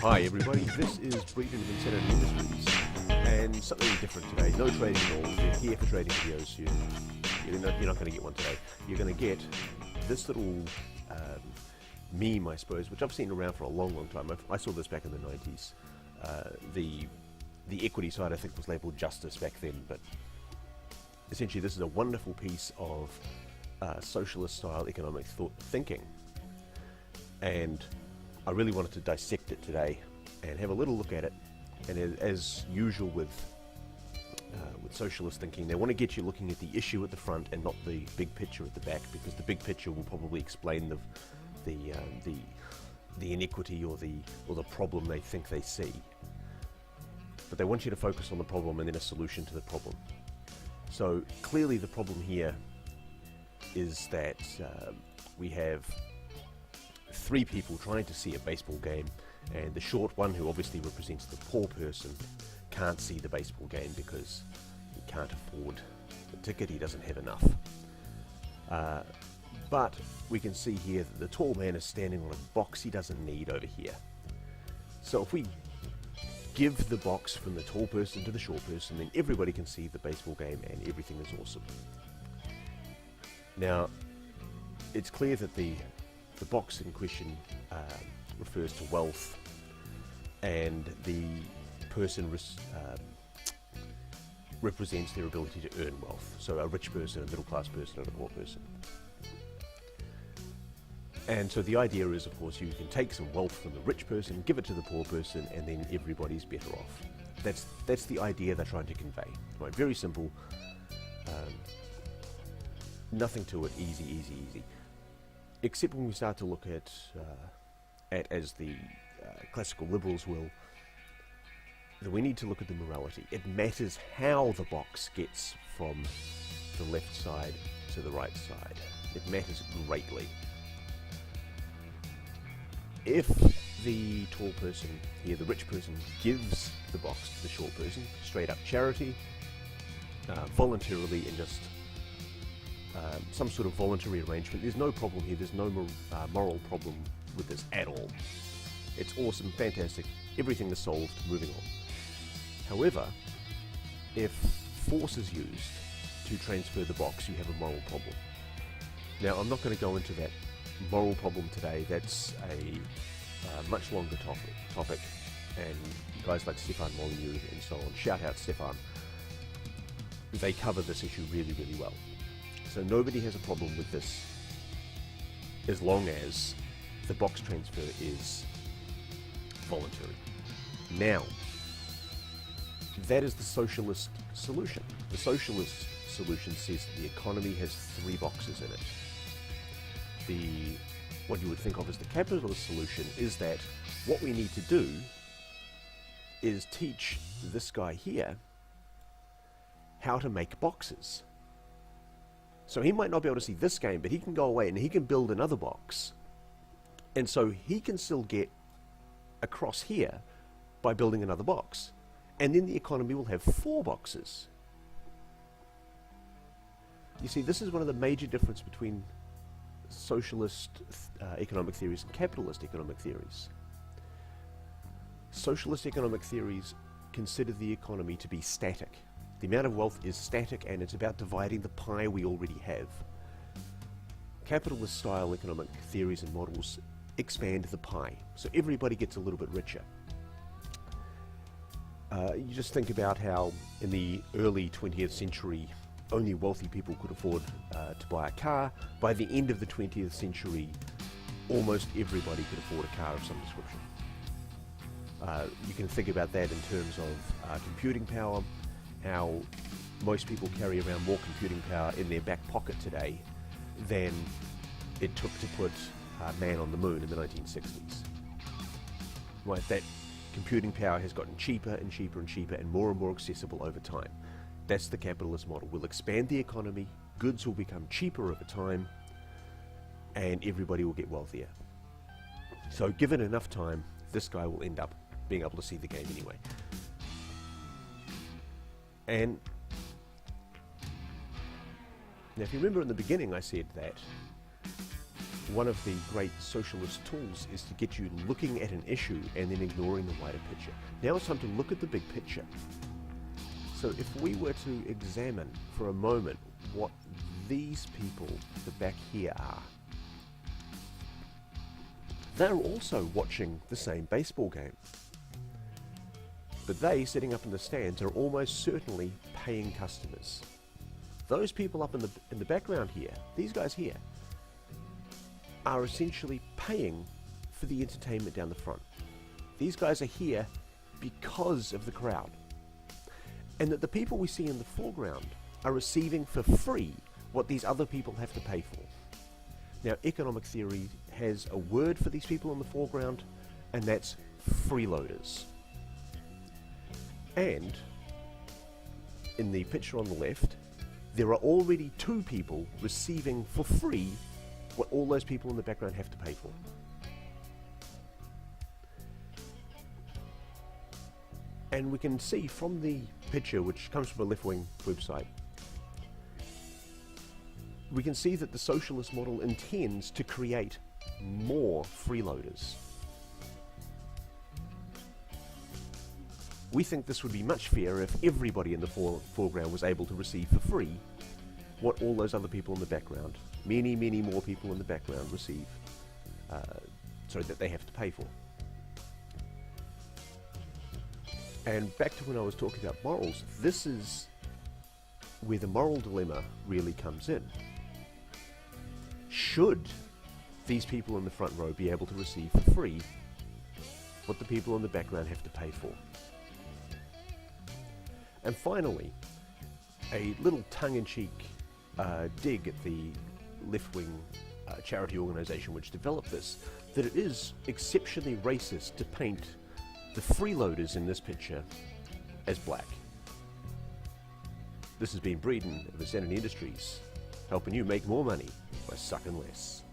Hi everybody, this is Bredin of Insanity Industries, and something different today. No trading at all. If you're here for trading videos, you're not going to get one today. You're going to get this little meme, I suppose, which I've seen around for a long, long time. I saw this back in the 90s. The equity side, I think, was labelled justice back then, but essentially this is a wonderful piece of socialist-style economic thinking, and I really wanted to dissect it today and have a little look at it. And as usual with socialist thinking, they want to get you looking at the issue at the front and not the big picture at the back, because the big picture will probably explain the inequity or the problem they think they see. But they want you to focus on the problem and then a solution to the problem. So clearly the problem here is that we have three people trying to see a baseball game, and the short one, who obviously represents the poor person, can't see the baseball game because he can't afford the ticket, he doesn't have enough. But we can see here that the tall man is standing on a box he doesn't need over here. So if we give the box from the tall person to the short person, then everybody can see the baseball game and everything is awesome. Now, it's clear that the box in question refers to wealth, and the person represents their ability to earn wealth. So a rich person, a middle class person, and a poor person. And so the idea is, of course, you can take some wealth from the rich person, give it to the poor person, and then everybody's better off. That's the idea they're trying to convey. Right, very simple. Nothing to it. Easy, easy, easy. Except when we start to look at as the classical liberals will, that we need to look at the morality. It matters how the box gets from the left side to the right side. It matters greatly. If the tall person here, the rich person, gives the box to the short person, straight up charity, voluntarily, and just some sort of voluntary arrangement, there's no problem here. There's no moral problem with this at all. It's awesome, fantastic, everything is solved, moving on. However, if force is used to transfer the box, you have a moral problem. Now, I'm not going to go into that moral problem today. That's a much longer topic, and guys like Stefan Molyneux and so on, shout out Stefan, they cover this issue really, really well. So nobody has a problem with this as long as the box transfer is voluntary. Now, that is the socialist solution. The socialist solution says the economy has three boxes in it. What you would think of as the capitalist solution is that what we need to do is teach this guy here how to make boxes. So he might not be able to see this game, but he can go away and he can build another box. And so he can still get across here by building another box. And then the economy will have four boxes. You see, this is one of the major differences between socialist economic theories and capitalist economic theories. Socialist economic theories consider the economy to be static. The amount of wealth is static, and it's about dividing the pie we already have. Capitalist style economic theories and models expand the pie, so everybody gets a little bit richer. You just think about how in the early 20th century only wealthy people could afford to buy a car. By the end of the 20th century, almost everybody could afford a car of some description. You can think about that in terms of computing power, how most people carry around more computing power in their back pocket today than it took to put man on the moon in the 1960s. Right, that computing power has gotten cheaper and cheaper and cheaper and more accessible over time. That's the capitalist model. We'll expand the economy, goods will become cheaper over time, and everybody will get wealthier. So given enough time, this guy will end up being able to see the game anyway. And now if you remember in the beginning I said that one of the great socialist tools is to get you looking at an issue and then ignoring the wider picture. Now it's time to look at the big picture. So if we were to examine for a moment what these people at the back here are, they're also watching the same baseball game. But they, sitting up in the stands, are almost certainly paying customers. Those people up in the background here, these guys here, are essentially paying for the entertainment down the front. These guys are here because of the crowd. And that the people we see in the foreground are receiving for free what these other people have to pay for. Now, economic theory has a word for these people in the foreground, and that's freeloaders. And in the picture on the left, there are already two people receiving for free what all those people in the background have to pay for. And we can see from the picture, which comes from a left-wing website, we can see that the socialist model intends to create more freeloaders. We think this would be much fairer if everybody in the foreground was able to receive for free what all those other people in the background, many, many more people in the background receive, that they have to pay for. And back to when I was talking about morals, this is where the moral dilemma really comes in. Should these people in the front row be able to receive for free what the people in the background have to pay for? And finally, a little tongue-in-cheek dig at the left-wing charity organisation which developed this, that it is exceptionally racist to paint the freeloaders in this picture as black. This has been Bredin of Ascendant Industries, helping you make more money by sucking less.